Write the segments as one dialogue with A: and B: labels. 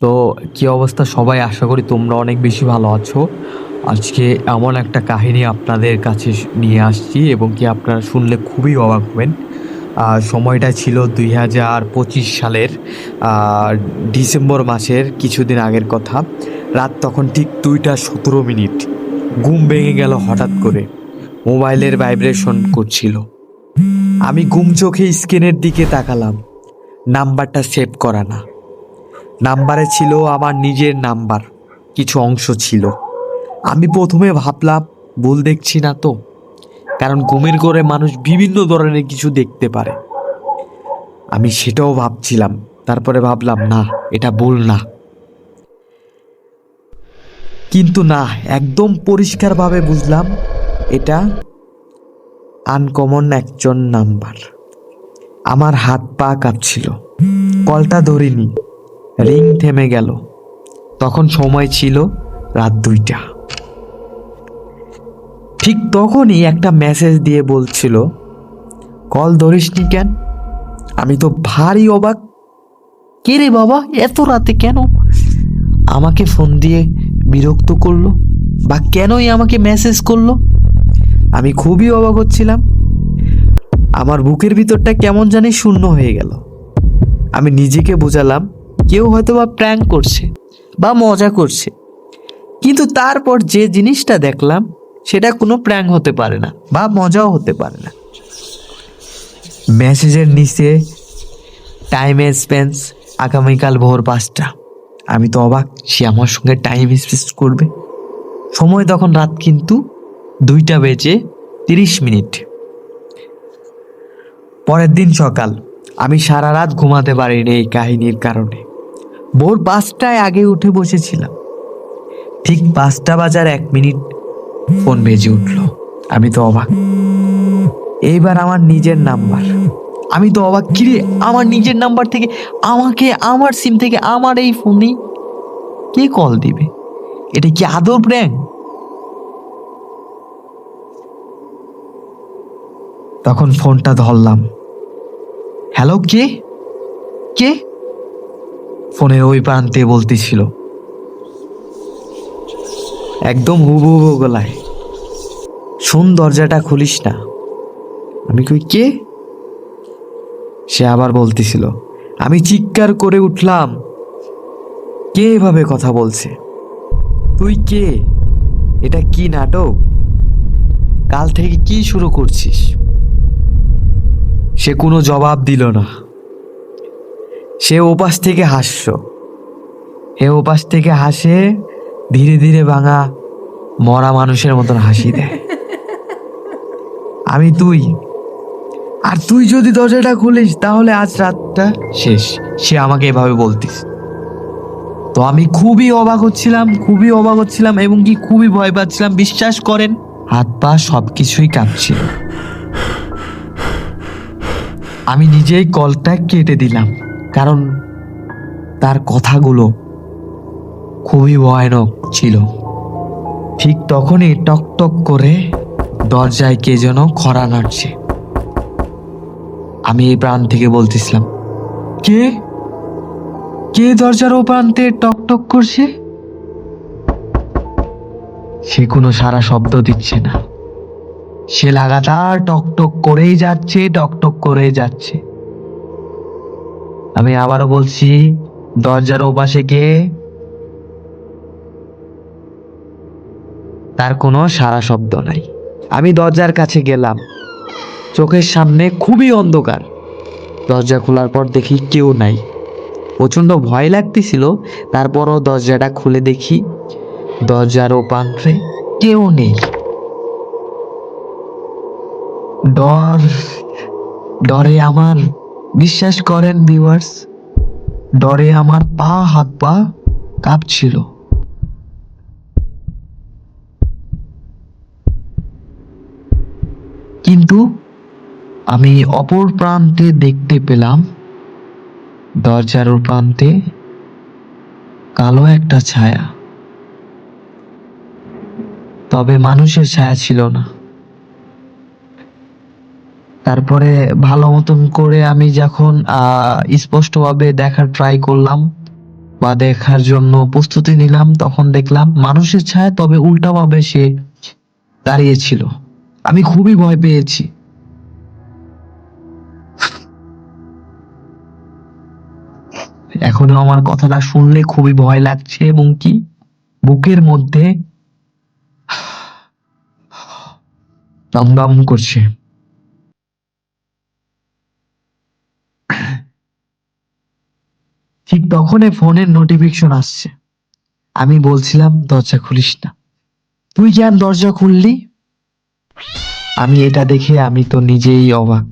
A: তো কি অবস্থা সবাই? আশা করি তোমরা অনেক বেশি ভালো আছো। আজকে এমন একটা কাহিনী আপনাদের কাছে নিয়ে আসছি এবং কি আপনারা শুনলে খুবই অবাক হবেন। সময়টা ছিল 2025 সালের আহ, ডিসেম্বর মাসের কিছুদিন আগের কথা। রাত তখন ঠিক 2টা 17 মিনিট। ঘুম ভেঙে গেল হঠাৎ করে। মোবাইলের ভাইব্রেশন করছিল। আমি ঘুম চোখে স্ক্রিনের দিকে তাকালাম। নাম্বারটা সেভ করা না। নাম্বারে ছিল আমার নিজের নাম্বার, কিছু অংশ ছিল। আমি প্রথমে ভাবলাম ভুল দেখছি না তো, কারণ ঘুমের ঘরে মানুষ বিভিন্ন ধরনের কিছু দেখতে পারে। আমি সেটাও ভাবছিলাম। তারপরে ভাবলাম না, এটা ভুল না। কিন্তু না, একদম পরিষ্কারভাবে বুঝলাম এটা আনকমন একজন নাম্বার। আমার হাত পা কাঁপছিল। কলটা ধরিনি। রিং থেমে গেল। তখন সময় ছিল রাত 2টা। ঠিক তখনই একটা মেসেজ দিয়ে বলছিল, কল ধরিসনি কেন? আমি তো ভারী অবাক। কে রে বাবা, এত রাতে কেন আমাকে ফোন দিয়ে বিরক্ত করলো, বা কেনই আমাকে মেসেজ করলো? আমি খুবই অবাক হচ্ছিলাম। আমার বুকের ভিতরটা কেমন জানি শূন্য হয়ে গেল। আমি নিজেকে বোঝালাম কেউ হয়তো বা প্র্যাঙ্ক করছে বা মজা করছে, কিন্তু তারপর যে জিনিসটা দেখলাম সেটা কোনো প্র্যাঙ্ক হতে পারে না বা মজাও হতে পারে না। মেসেজের নিচে টাইম স্পেন্স আগামীকাল ভোর 5টা। আমি তো অবাক, সে আমার সঙ্গে টাইম স্পেন্ড করবে। সময় তখন রাত কিন্তু 2টা বেজে 30 মিনিট। পরের দিন সকাল। আমি সারা রাত ঘুমাতে পারিনি এই কাহিনীর কারণে। ভোর 5টায় আগে উঠে বসেছিলাম। ঠিক 5টা বাজার 1 মিনিট ফোন বেজে উঠল। আমি তো অবাক। এইবার আমার নিজের নাম্বার। আমি তো অবাক, কিরে আমার নিজের নাম্বার থেকে আমাকে, আমার সিম থেকে আমার এই ফোনে কে কল দিবে? এটা কি আদৌ প্র্যাঙ্ক? তখন ফোনটা ধরলাম। হ্যালো, কে? কে? ফোনের ওই প্রান্তে বলতেছিল একদম হুবহু গলায়, শোন, দরজাটা খুলিস না। আমি কই, কে? সে আবার বলতেছিল। আমি চিৎকার করে উঠলাম, কে এভাবে কথা বলছে? তুই কে? এটা কি নাটক? কাল থেকে কি শুরু করছিস? সে কোনো জবাব দিল না। সে ওপাশ থেকে হাসে, ধীরে ধীরে ভাঙা মরা মানুষের মতন হাসি দেয়। আমি তুই, আর তুই যদি দরজাটা খুলিস তাহলে আজ রাতটা শেষ। সে আমাকে এভাবে বলতিস। তো আমি খুবই অবাক হচ্ছিলাম এবং কি খুবই ভয় পাচ্ছিলাম, বিশ্বাস করেন। হাত পা সবকিছুই কাঁপছিল। আমি নিজেই কলটা কেটে দিলাম, কারণ তার কথাগুলো খুবই ভয়ানক ছিল। ঠিক তখনই টক টক করে দরজায় কে যেন খড়া নাড়ছে। আমি এই প্রাণ থেকে বলতেছিলাম, কে? কে দরজার ও প্রান্তে টক টক করছে? সে কোনো সারা শব্দ দিচ্ছে না। সে লাগাতার টক টক করেই যাচ্ছে, টক টক করেই যাচ্ছে। আমি আবারও বলছি, দরজার ওপাশে কে? তার কোনো সারা শব্দ নাই। আমি দরজার কাছে গেলাম। চোখের সামনে খুবই অন্ধকার। দরজা খোলার পর দেখি কেউ নাই। প্রচন্ড ভয় লাগতেছিল। তারপরও দরজাটা খুলে দেখি দরজার ওপাশে কেউ নেই। ডর ডরে আমার, বিশ্বাস করেন ভিউয়ার্স, ডরে আমার হাত পা কাঁপছিল। কিন্তু আমি অপর প্রান্তে দেখতে পেলাম, দরজার ও প্রান্তে কালো একটা ছায়া। তবে মানুষের ছায়া ছিল না। তারপরে ভালো মতন করে আমি যখন স্পষ্টভাবে দেখার ট্রাই করলাম, বা দেখার জন্য প্রস্তুতি নিলাম, তখন দেখলাম মানুষের ছায়া, তবে উল্টাভাবে সে দাঁড়িয়েছিল। আমি খুবই ভয় পেয়েছি। এখনো আমার কথাটা শুনলে খুবই ভয় লাগছে এবং কি বুকের মধ্যে দমদম করছে। ঠিক তখনই ফোনের নোটিফিকেশন আসছে। আমি বলছিলাম দরজা খুলিস না, তুই কেন দরজা খুললি? আমি এটা দেখে আমি তো নিজেই অবাক।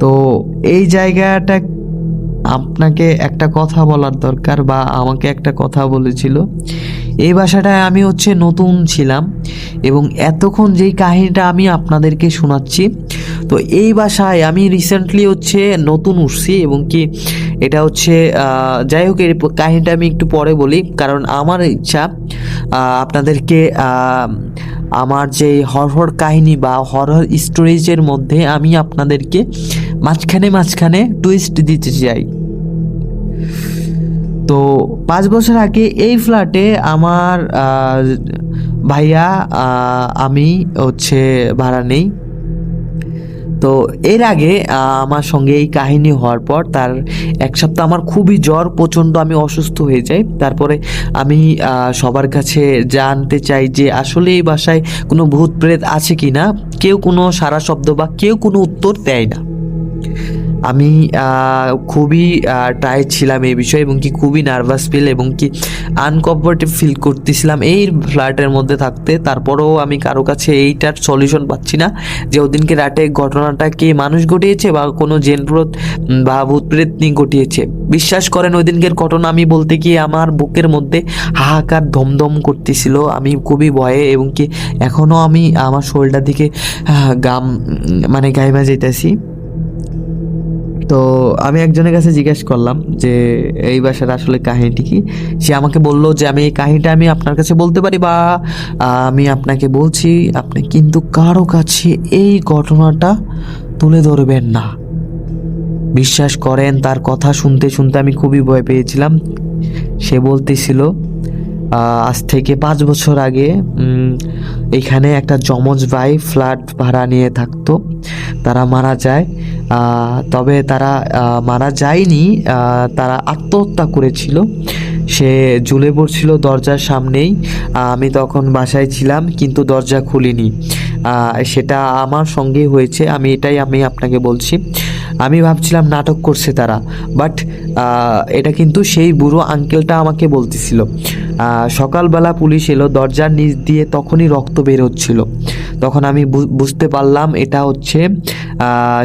A: তো এই জায়গাটা আপনাকে একটা কথা বলার দরকার, বা আমাকে একটা কথা বলেছিল। এই বাসাটায় আমি নতুন ছিলাম, এবং এতক্ষণ যেই কাহিনীটা আমি আপনাদেরকে শোনাচ্ছি, তো এই বাসায় আমি রিসেন্টলি নতুন উঠছি, এবং কি এটা যাই হোক, এর কাহিনীটা আমি একটু পরে বলি, কারণ আমার ইচ্ছা আপনাদেরকে আমার যে হরহর কাহিনী বা হরহর স্টোরিজের মধ্যে আমি আপনাদেরকে মাঝখানে মাঝখানে টুইস্ট দিতে চাই। তো 5 বছর আগে এই ফ্ল্যাটে আমার ভাইয়া, আমি ভাড়া নেই। তো এর আগে আমার সঙ্গে এই কাহিনী হওয়ার পর তার 1 সপ্তাহ আমার খুবই জ্বর, প্রচণ্ড আমি অসুস্থ হয়ে যাই। তারপরে আমি সবার কাছে জানতে চাই যে আসলে এই বাসায় কোনো ভূত প্রেত আছে কি না। কেউ কোনো সাড়া শব্দ বা কেউ কোনো উত্তর দেয় না। আমি খুবই টায়ার্ড ছিলাম এই বিষয়ে, এবং কি খুবই নার্ভাস ফিল এবং কি আনকমফোর্টেবল ফিল করতেছিলাম এই ফ্ল্যাটের মধ্যে থাকতে। তারপরেও আমি কারো কাছে এইটার সলিউশন পাচ্ছি না যে ওদিনকে রাতে ঘটনাটা কে মানুষ ঘটিয়েছে বা কোনো জেনপ্রত বা ভূতপ্রেতনি ঘটিয়েছে। বিশ্বাস করেন, ওই দিনকের ঘটনা আমি বলতে গিয়ে আমার বুকের মধ্যে হাহাকার ধমধম করতেছিল। আমি খুবই ভয়ে, এবং কি এখনও আমি আমার শরীরটার দিকে গাম মানে গাইমা যেতেছি। তো আমি একজনের কাছে জিজ্ঞেস করলাম যে এই বাসার আসলে কাহিনীটি কি। সে আমাকে বলল যে আমি এই কাহিনীটা আমি আপনার কাছে বলতে পারি, বা আমি আপনাকে বলছি, আপনি কিন্তু কারো কাছে এই ঘটনাটা তুলে ধরবেন না। বিশ্বাস করেন, তার কথা শুনতে শুনতে আমি খুবই ভয় পেয়েছিলাম। সে বলতেছিল আজ থেকে 5 বছর আগে এখানে একটা যমজ ভাই ফ্ল্যাট ভাড়া নিয়ে থাকতো। তারা মারা যায়, তবে তারা মারা যায়নি, তারা আত্মহত্যা করেছিল। সে ঝুলে পড়ছিল দরজার সামনেই। আমি তখন বাসায় ছিলাম, কিন্তু দরজা খুলিনি। সেটা আমার সঙ্গেই হয়েছে, আমি আপনাকে বলছি। আমি ভাবছিলাম নাটক করছে তারা, বাট এটা কিন্তু সেই বুড়ো আঙ্কেলটা আমাকে বলতেছিল। সকালবেলা পুলিশ এলো, দরজার নিচ দিয়ে তখনই রক্ত বের হচ্ছিল। তখন আমি বুঝতে পারলাম এটা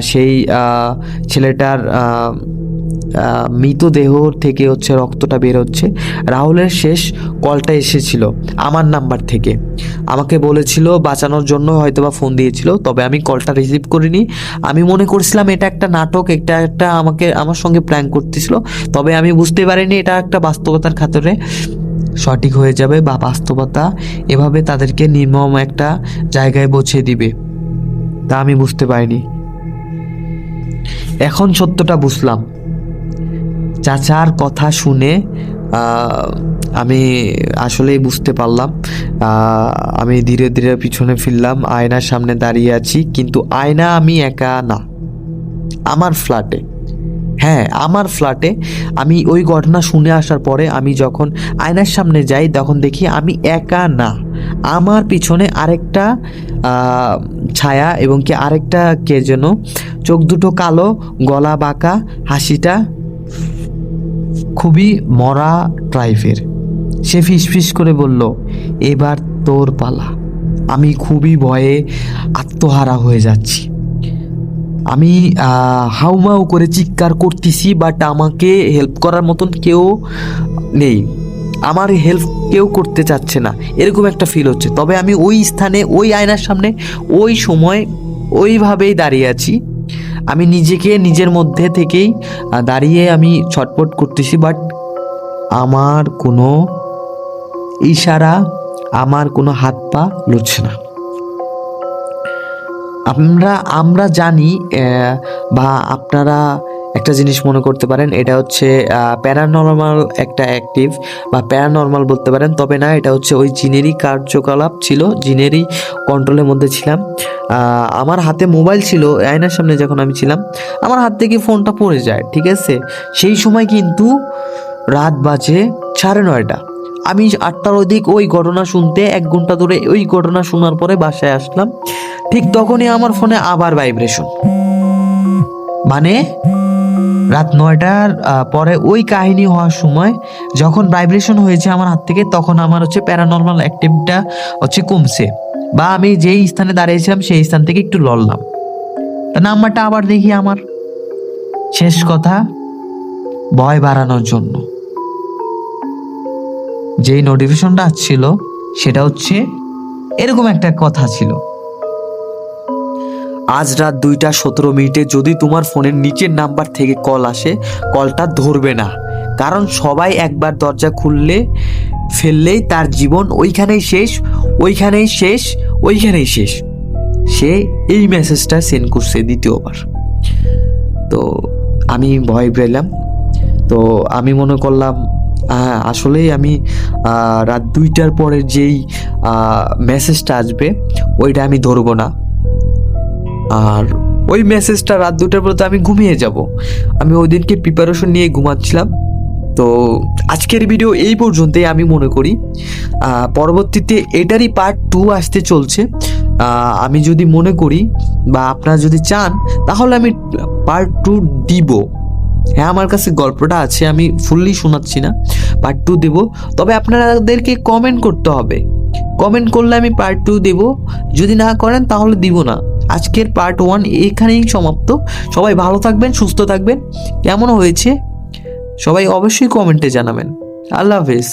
A: সেই ছেলেটার মৃতদেহ থেকে রক্তটা বের হচ্ছে। রাহুলের শেষ কলটা এসেছিল আমার নাম্বার থেকে। আমাকে বলেছিল বাঁচানোর জন্য হয়তোবা ফোন দিয়েছিল, তবে আমি কলটা রিসিভ করিনি। আমি মনে করছিলাম এটা একটা নাটক, একটা আমার সঙ্গে প্র্যাঙ্ক করতেছিল। তবে আমি বুঝতে পারিনি এটা একটা বাস্তবতার খাতিরে সঠিক হয়ে যাবে, বা বাস্তবতা এভাবে তাদেরকে নির্মম একটা জায়গায় পৌঁছে দিবে, তা আমি বুঝতে পারিনি। এখন সত্যটা বুঝলাম। চাচার কথা শুনে আমি আসলেই বুঝতে পারলাম। আমি ধীরে ধীরে পিছনে ফিরলাম, আয়নার সামনে দাঁড়িয়ে আছি, কিন্তু আয়না আমি একা না। আমার ফ্ল্যাটে, হ্যাঁ আমার ফ্ল্যাটে, আমি ওই ঘটনা শুনে আসার পরে আমি যখন আয়নার সামনে যাই তখন দেখি আমি একা না, আমার পিছনে আরেকটা ছায়া, এবং কি আরেকটা কে যেন, চোখ দুটো কালো, গলা বাঁকা, হাসিটা খুবই মরা টাইপের। সে ফিসফিস করে বলল, এবার তোর পালা। আমি খুবই ভয়ে আত্মহারা হয়ে যাচ্ছি। আমি হাউমাউ করে চিৎকার করতেছি, বাট আমাকে হেল্প করার মতন কেউ নেই। আমার হেল্প কেউ করতে চাচ্ছে না, এরকম একটা ফিল হচ্ছে। তবে আমি ওই স্থানে, ওই আয়নার সামনে, ওই সময় ওইভাবেই দাঁড়িয়ে আছি। আমি নিজেকে নিজের মধ্যে থেকেই দাঁড়িয়ে আমি ছটফট করতেছি, বাট আমার কোনো ইশারা, আমার কোনো হাত পা লড়ছে না। আমরা জানি বা আপনারা একটা জিনিস মনে করতে পারেন, এটা হচ্ছে প্যারানর্মাল একটা অ্যাক্টিভ বা প্যারানর্মাল বলতে পারেন, তবে না, এটা হচ্ছে ওই জিনেরই কার্যকলাপ ছিল, জিনেরই কন্ট্রোলের মধ্যে ছিলাম। আমার হাতে মোবাইল ছিল, আয়নার সামনে যখন আমি ছিলাম আমার হাত থেকে ফোনটা পড়ে যায়, ঠিক আছে। সেই সময় কিন্তু রাত বাজে 9:30। আমি 8টার অধিক ওই ঘটনা শুনতে 1 ঘন্টা ধরে ওই ঘটনা শোনার পরে বাসায় আসলাম। ঠিক তখনই আমার ফোনে আবার ভাইব্রেশন, মানে রাত 9টার পরে ওই কাহিনী হওয়ার সময় যখন ভাইব্রেশন হয়েছে আমার হাত থেকে, তখন আমার হচ্ছে প্যারানর্মাল অ্যাক্টিভিটিটা হচ্ছে কমছে, বা আমি যেই স্থানে দাঁড়িয়েছিলাম সেই স্থান থেকে একটু লড়লাম, তা নাম্বারটা আবার দেখি আমার। শেষ কথা, ভয় বাড়ানোর জন্য যেই নোটিফিকেশনটা আসছিল সেটা হচ্ছে এরকম একটা কথা ছিল: আজ রাত 2:17 যদি তোমার ফোনের নিচের নাম্বার থেকে কল আসে, কলটা ধরবে না, কারণ সবাই একবার দরজা খুললে ফেললেই তার জীবন ওইখানেই শেষ, ওইখানেই শেষ, ওইখানেই শেষ। সে এই মেসেজটা সেন্ড করছে দ্বিতীয়বার। তো আমি ভয় পেলাম। তো আমি মনে করলাম আসলেই আমি রাত 2টার পরে যেই মেসেজটা আসবে ওইটা আমি ধরবো না, আর ওই মেসেজটা রাত 2টার পরে তো আমি ঘুমিয়ে যাব। আমি ওই দিনকে প্রিপারেশন নিয়ে ঘুমাচ্ছিলাম। তো আজকের ভিডিও এই পর্যন্তই আমি মনে করি। পরবর্তীতে এটারই পার্ট 2 আসতে চলছে। আমি যদি মনে করি বা আপনারা যদি চান তাহলে আমি পার্ট 2 দিব। হ্যাঁ, আমার কাছে গল্পটা আছে, আমি ফুললি শোনাচ্ছি না, পার্ট 2 দেব। তবে আপনাদেরকে কমেন্ট করতে হবে, কমেন্ট করলে আমি পার্ট 2 দেব, যদি না করেন তাহলে দিব না। আজকের পার্ট 1 এখানেই সমাপ্ত। সবাই ভালো থাকবেন, সুস্থ থাকবেন। কেমন হয়েছে সবাই অবশ্যই কমেন্টে জানাবেন। আল্লাহ হাফেজ।